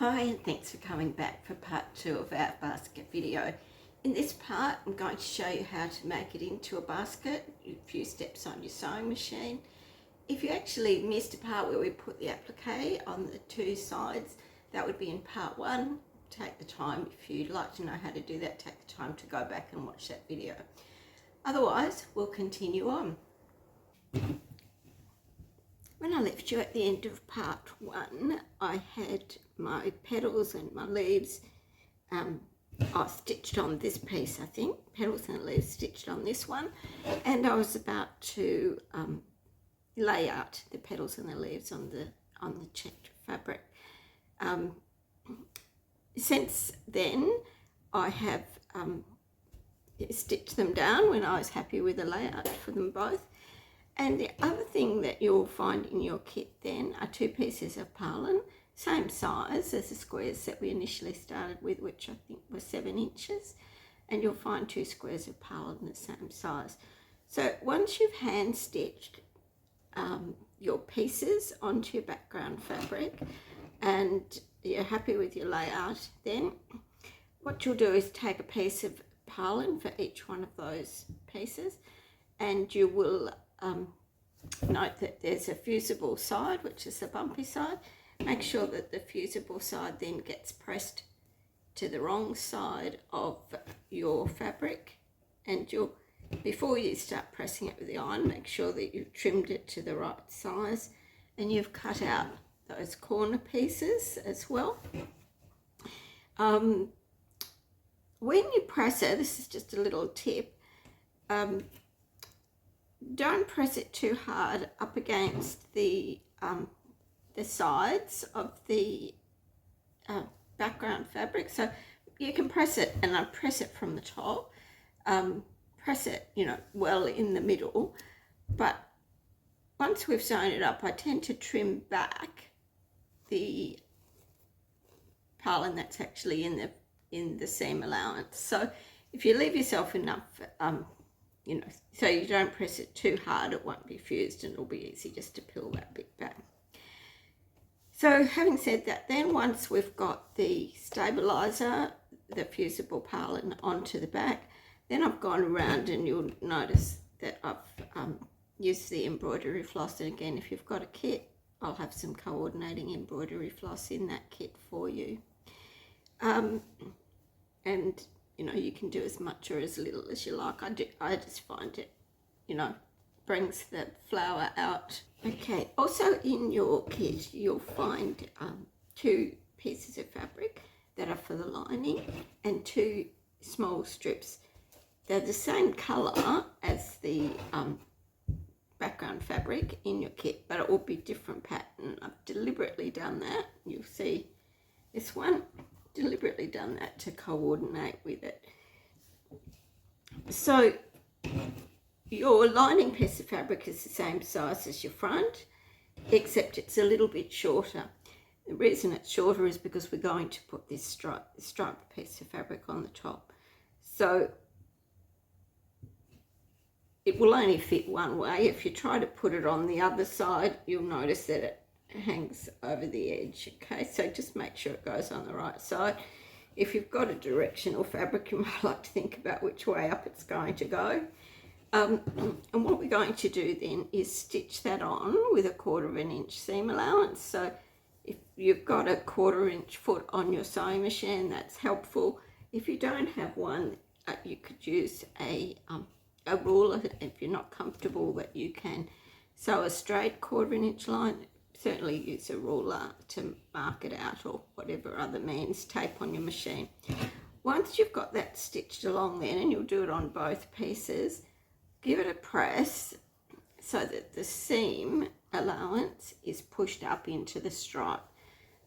Hi, and thanks for coming back for part 2 of our basket video. In this part, I'm going to show you how to make it into a basket, a few steps on your sewing machine. If you actually missed a part where we put the applique on the two sides, that would be in part 1. Take the time, if you'd like to know how to do that, take the time to go back and watch that video. Otherwise, we'll continue on. When I left you at the end of part 1, I had my petals and my leaves stitched on this piece, I think. Petals and leaves stitched on this one. And I was about to lay out the petals and the leaves on the checked fabric. Since then, I have stitched them down when I was happy with the layout for them both. And the other thing that you'll find in your kit then are 2 pieces of Parlan, same size as the squares that we initially started with, which I think were 7 inches. And you'll find 2 squares of Parlan the same size. So once you've hand stitched your pieces onto your background fabric and you're happy with your layout, then what you'll do is take a piece of Parlan for each one of those pieces, and you will note that there's a fusible side, which is the bumpy side. Make sure that the fusible side then gets pressed to the wrong side of your fabric, and before you start pressing it with the iron, make sure that you've trimmed it to the right size and you've cut out those corner pieces as well. When you press it, this is just a little tip, don't press it too hard up against the sides of the background fabric. So you can press it, and I press it from the top, press it, well in the middle. But once we've sewn it up, I tend to trim back the Parlan that's actually in the seam allowance. So if you leave yourself enough so you don't press it too hard, it won't be fused and it'll be easy just to peel that bit back. So having said that, then once we've got the stabilizer, the fusible Parlan onto the back, then I've gone around, and you'll notice that I've used the embroidery floss. And again, if you've got a kit, I'll have some coordinating embroidery floss in that kit for you. And you can do as much or as little as you like. I just find it, brings the flower out. Okay, also in your kit, you'll find 2 pieces of fabric that are for the lining and 2 small strips. They're the same colour as the background fabric in your kit, but it will be different pattern. I've deliberately done that. You'll see this one. Deliberately done that to coordinate with it. So your lining piece of fabric is the same size as your front, except it's a little bit shorter. The reason it's shorter is because we're going to put this striped piece of fabric on the top. So it will only fit one way. If you try to put it on the other side, you'll notice that it hangs over the edge. Okay, so just make sure it goes on the right side. If you've got a directional fabric, you might like to think about which way up it's going to go. And what we're going to do then is stitch that on with a 1/4 inch seam allowance. So if you've got a 1/4 inch foot on your sewing machine, that's helpful. If you don't have one, you could use a ruler if you're not comfortable that you can sew a straight 1/4 inch line. Certainly use a ruler to mark it out, or whatever other means, tape on your machine. Once you've got that stitched along then, and you'll do it on both pieces, give it a press so that the seam allowance is pushed up into the stripe.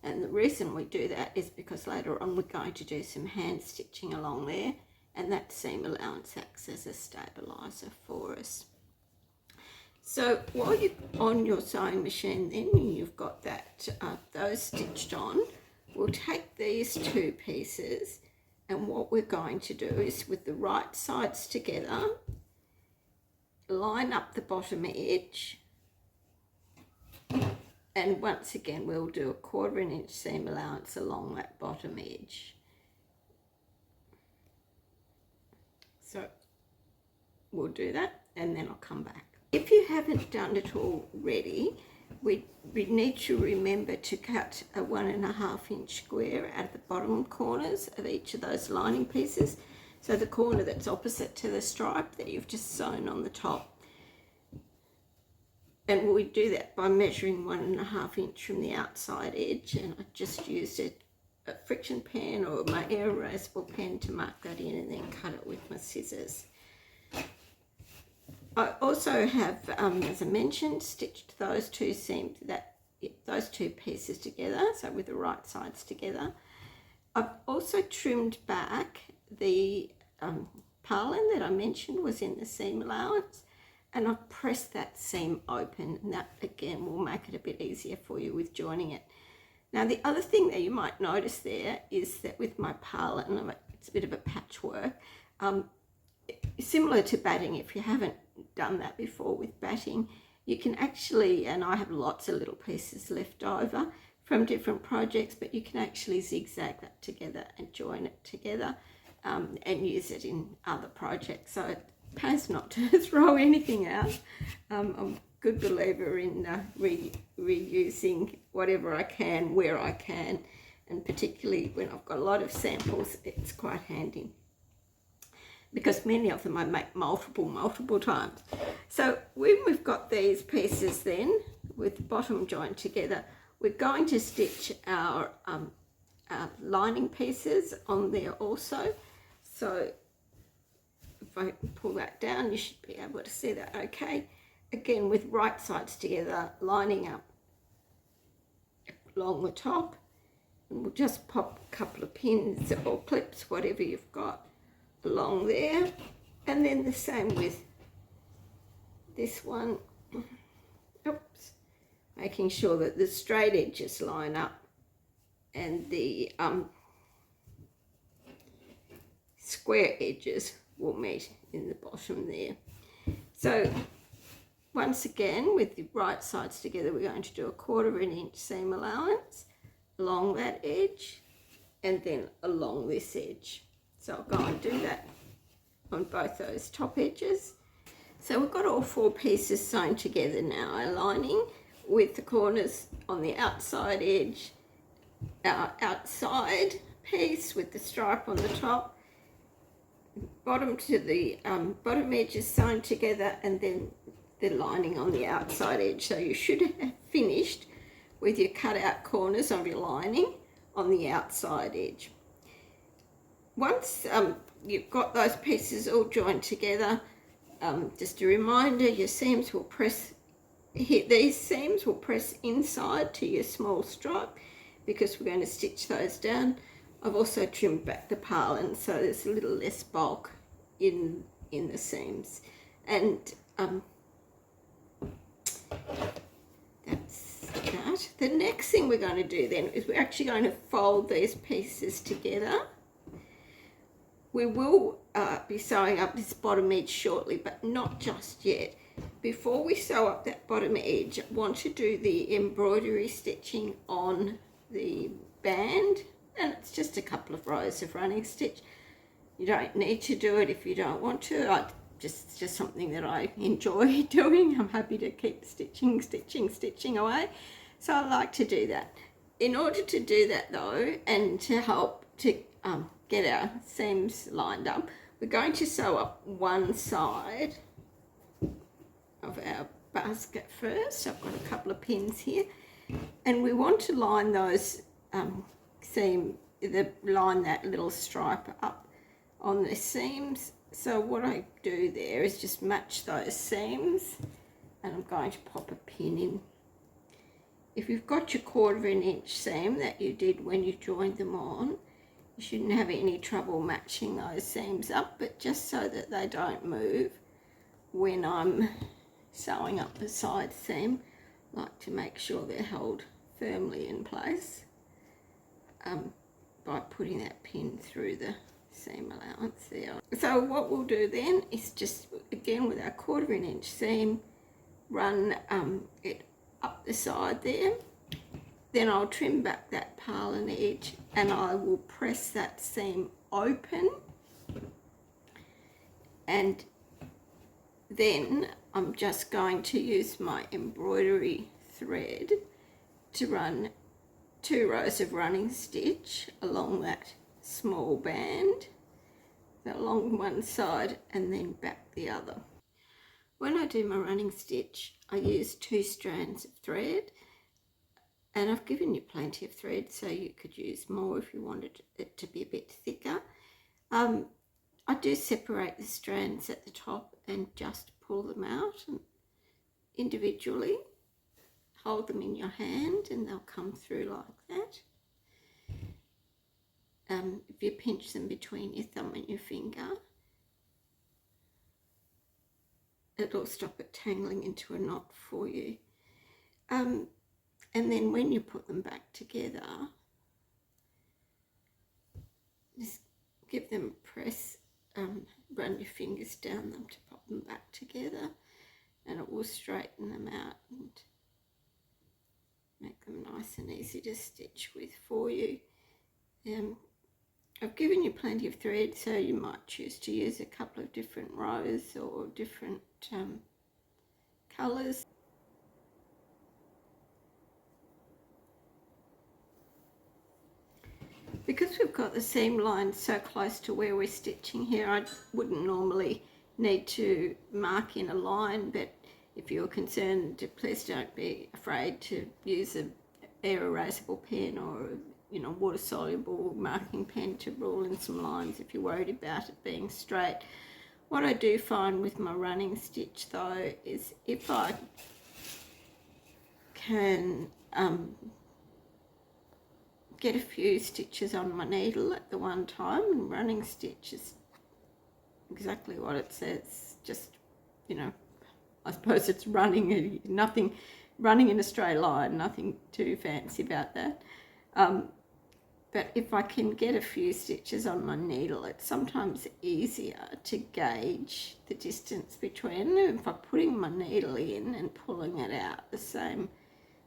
And the reason we do that is because later on we're going to do some hand stitching along there, and that seam allowance acts as a stabilizer for us. So while you're on your sewing machine then, and you've got that those stitched on, we'll take these 2 pieces, and what we're going to do is, with the right sides together, line up the bottom edge And once again, we'll do a 1/4 inch seam allowance along that bottom edge. So we'll do that and then I'll come back. If you haven't done it already, we need to remember to cut a 1.5 inch square at the bottom corners of each of those lining pieces. So the corner that's opposite to the stripe that you've just sewn on the top. And we do that by measuring 1.5 inch from the outside edge, and I just used a friction pen or my air erasable pen to mark that in and then cut it with my scissors. I also have, as I mentioned, stitched those two seams, those two pieces together, so with the right sides together. I've also trimmed back the Parlan that I mentioned was in the seam allowance, and I've pressed that seam open, and that again will make it a bit easier for you with joining it. Now the other thing that you might notice there is that with my Parlan, it's a bit of a patchwork, similar to batting. If you haven't done that before with batting, you can actually, and I have lots of little pieces left over from different projects, but you can actually zigzag that together and join it together and use it in other projects. So it pays not to throw anything out. I'm a good believer in reusing whatever I can, where I can, and particularly when I've got a lot of samples, it's quite handy, because many of them I make multiple times. So when we've got these pieces then with the bottom joined together, we're going to stitch our lining pieces on there also. So if I pull that down, you should be able to see that okay. Again, with right sides together, lining up along the top, and we'll just pop a couple of pins or clips, whatever you've got, along there. And then the same with this one. Oops. Making sure that the straight edges line up and the square edges will meet in the bottom there. So once again, with the right sides together, we're going to do a 1/4 inch seam allowance along that edge and then along this edge. So I'll go and do that on both those top edges. So we've got all 4 pieces sewn together now, our lining with the corners on the outside edge, our outside piece with the stripe on the top, bottom to the bottom edge is sewn together, and then the lining on the outside edge. So you should have finished with your cut out corners of your lining on the outside edge. Once you've got those pieces all joined together, just a reminder, your seams will press, these seams will press inside to your small stripe because we're going to stitch those down. I've also trimmed back the Parlan so there's a little less bulk in the seams, and that's that. The next thing we're going to do then is we're actually going to fold these pieces together. We will be sewing up this bottom edge shortly, but not just yet. Before we sew up that bottom edge, I want to do the embroidery stitching on the band, and it's just a couple of rows of running stitch. You don't need to do it if you don't want to. It's just something that I enjoy doing. I'm happy to keep stitching away. So I like to do that. In order to do that though, and to help to get our seams lined up, we're going to sew up one side of our basket first. I've got a couple of pins here, and we want to line those line that little stripe up on the seams. So what I do there is just match those seams, and I'm going to pop a pin in. If you've got your 1/4 inch seam that you did when you joined them on, you shouldn't have any trouble matching those seams up, but just so that they don't move when I'm sewing up the side seam, I like to make sure they're held firmly in place by putting that pin through the seam allowance there. So what we'll do then is just, again with our 1/4 inch seam, run it up up the side there. Then I'll trim back that Parlan edge and I will press that seam open, and then I'm just going to use my embroidery thread to run 2 rows of running stitch along that small band, along one side and then back the other. When I do my running stitch, I use 2 strands of thread, and I've given you plenty of thread, so you could use more if you wanted it to be a bit thicker. I do separate the strands at the top and just pull them out and individually. Hold them in your hand and they'll come through like that. If you pinch them between your thumb and your finger, it'll stop it tangling into a knot for you. And then when you put them back together, just give them a press, run your fingers down them to pop them back together, and it will straighten them out and make them nice and easy to stitch with for you. I've given you plenty of thread, so you might choose to use a couple of different rows or different colours. Because we've got the seam line so close to where we're stitching here, I wouldn't normally need to mark in a line, but if you're concerned, please don't be afraid to use an air erasable pen or water soluble marking pen to rule in some lines if you're worried about it being straight. What I do find with my running stitch though is if I can get a few stitches on my needle at the one time, and running stitch is exactly what it says, just I suppose it's running, nothing running in a straight line, nothing too fancy about that. But if I can get a few stitches on my needle, it's sometimes easier to gauge the distance between if I'm putting my needle in and pulling it out the same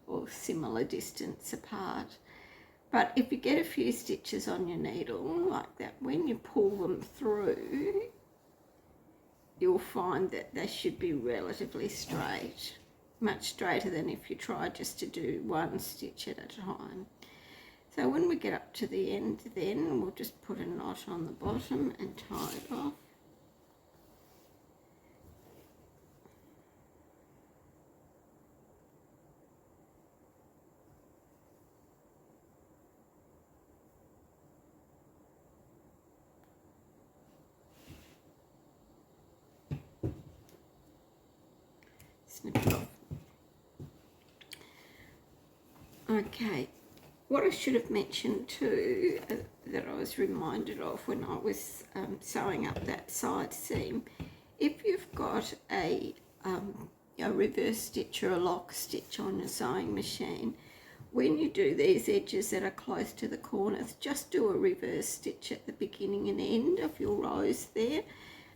or similar distance apart. But if you get a few stitches on your needle like that, when you pull them through, you'll find that they should be relatively straight, much straighter than if you try just to do one stitch at a time. So when we get up to the end, then we'll just put a knot on the bottom and tie it off. Snip it off. Okay. What I should have mentioned too, that I was reminded of when I was sewing up that side seam, if you've got a reverse stitch or a lock stitch on your sewing machine, when you do these edges that are close to the corners, just do a reverse stitch at the beginning and end of your rows there,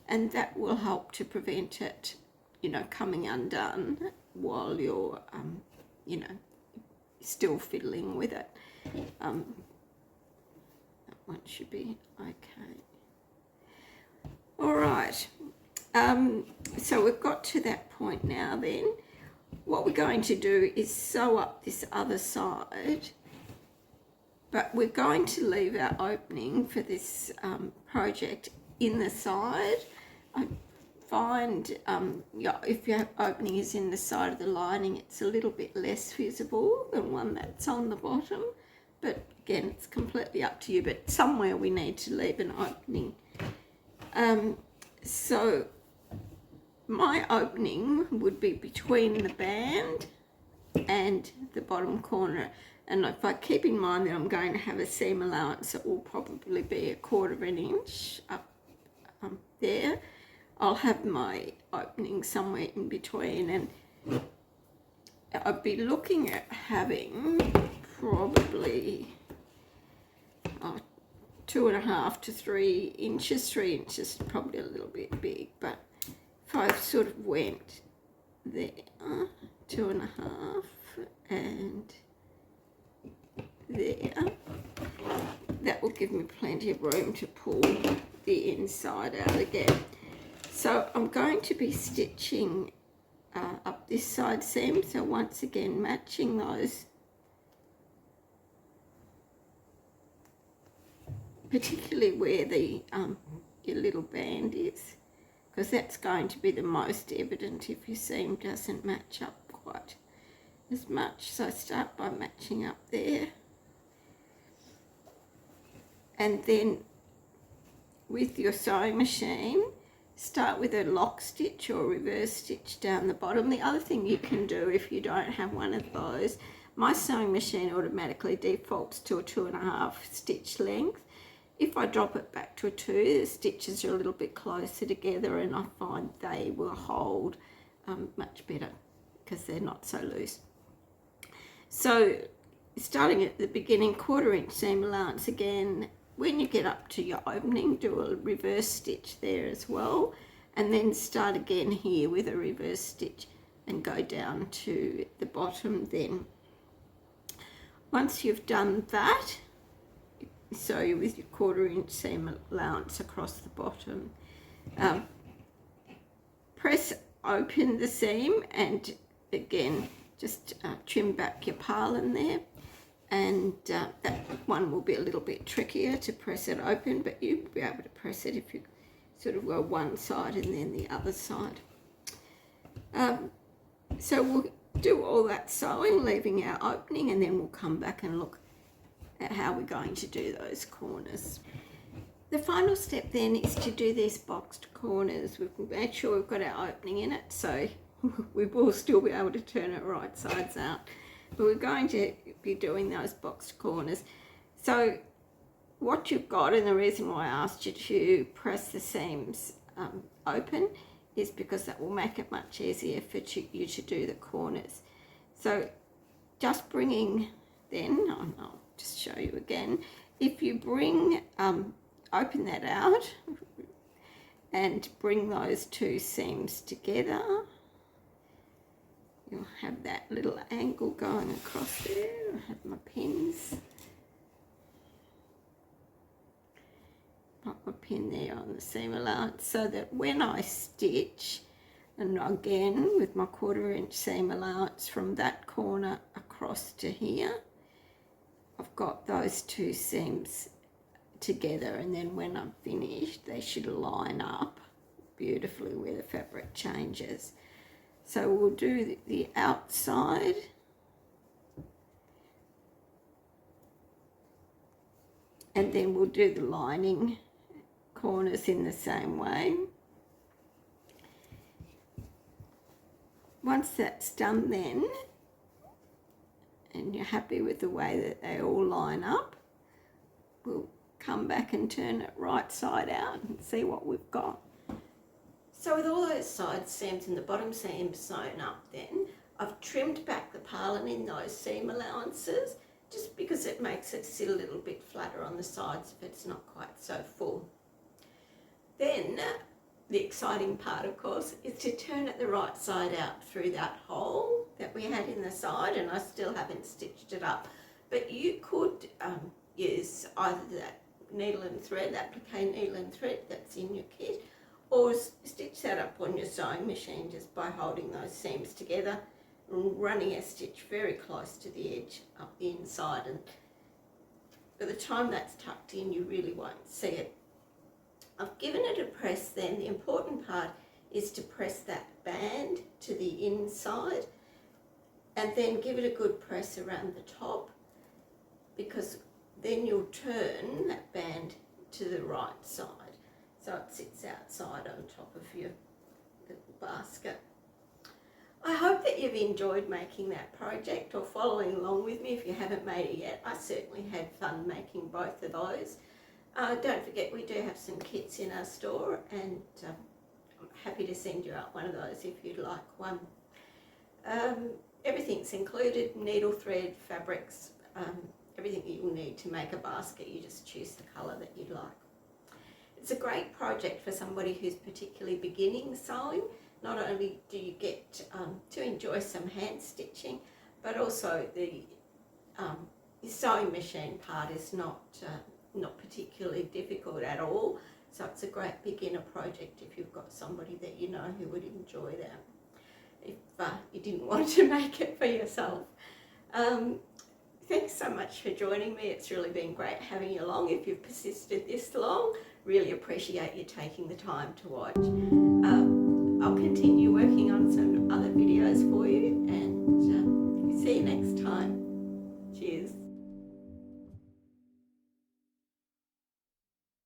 and that will help to prevent it, coming undone while you're, still fiddling with it. That one should be okay. All right, so we've got to that point now. Then what we're going to do is sew up this other side, but we're going to leave our opening for this project in the side. I find if your opening is in the side of the lining, it's a little bit less visible than one that's on the bottom, but again, it's completely up to you, but somewhere we need to leave an opening. So my opening would be between the band and the bottom corner, and if I keep in mind that I'm going to have a seam allowance that will probably be 1/4 of an inch up there, I'll have my opening somewhere in between, and I'd be looking at having probably 2.5 to 3 inches. 3 inches is probably a little bit big, but if I sort of went there 2.5 and there. That will give me plenty of room to pull the inside out again. So I'm going to be stitching up this side seam, so once again matching those, particularly where the your little band is, because that's going to be the most evident if your seam doesn't match up quite as much. So start by matching up there, and then with your sewing machine start with a lock stitch or reverse stitch down the bottom. The other thing you can do if you don't have one of those, my sewing machine automatically defaults to a 2.5 stitch length. If I drop it back to a 2, the stitches are a little bit closer together, and I find they will hold much better because they're not so loose. So starting at the beginning, 1/4 inch seam allowance again. When you get up to your opening, do a reverse stitch there as well, and then start again here with a reverse stitch and go down to the bottom then. Once you've done that, sew with your 1/4 inch seam allowance across the bottom. Press open the seam and again just trim back your Parlan there, and that one will be a little bit trickier to press it open, but you'll be able to press it if you sort of go one side and then the other side. So we'll do all that sewing, leaving our opening, and then we'll come back and look at how we're going to do those corners. The final step then is to do these boxed corners. We've made sure we've got our opening in it, so we will still be able to turn it right sides out. But we're going to be doing those boxed corners. So what you've got, and the reason why I asked you to press the seams open, is because that will make it much easier for you to do the corners. So just bringing then, I'll just show you again, if you bring, open that out and bring those two seams together, you'll have that little angle going across there. I have my pins. Put my pin there on the seam allowance so that when I stitch, and again with my 1/4 inch seam allowance from that corner across to here, I've got those two seams together, and then when I'm finished they should line up beautifully where the fabric changes. So we'll do the outside, and then we'll do the lining corners in the same way. Once that's done then, and you're happy with the way that they all line up, we'll come back and turn it right side out and see what we've got. So with all those side seams and the bottom seams sewn up then, I've trimmed back the Parlan in those seam allowances just because it makes it sit a little bit flatter on the sides if it's not quite so full. Then the exciting part, of course, is to turn it the right side out through that hole that we had in the side, and I still haven't stitched it up. But you could use either that needle and thread, applique needle and thread that's in your kit, or stitch that up on your sewing machine just by holding those seams together and running a stitch very close to the edge up the inside, and by the time that's tucked in you really won't see it. I've given it a press then. The important part is to press that band to the inside and then give it a good press around the top, because then you'll turn that band to the right side so it sits outside on top of your little basket. I hope that you've enjoyed making that project or following along with me. If you haven't made it yet, I certainly had fun making both of those. Don't forget we do have some kits in our store, and I'm happy to send you out one of those if you'd like one. Everything's included: needle, thread, fabrics, everything that you'll need to make a basket. You just choose the colour that you'd like. It's a great project for somebody who's particularly beginning sewing, not only do you get to enjoy some hand stitching, but also the sewing machine part is not particularly difficult at all. So it's a great beginner project if you've got somebody that you know who would enjoy that, if you didn't want to make it for yourself. Thanks so much for joining me. It's really been great having you along. If you've persisted this long, really appreciate you taking the time to watch. I'll continue working on some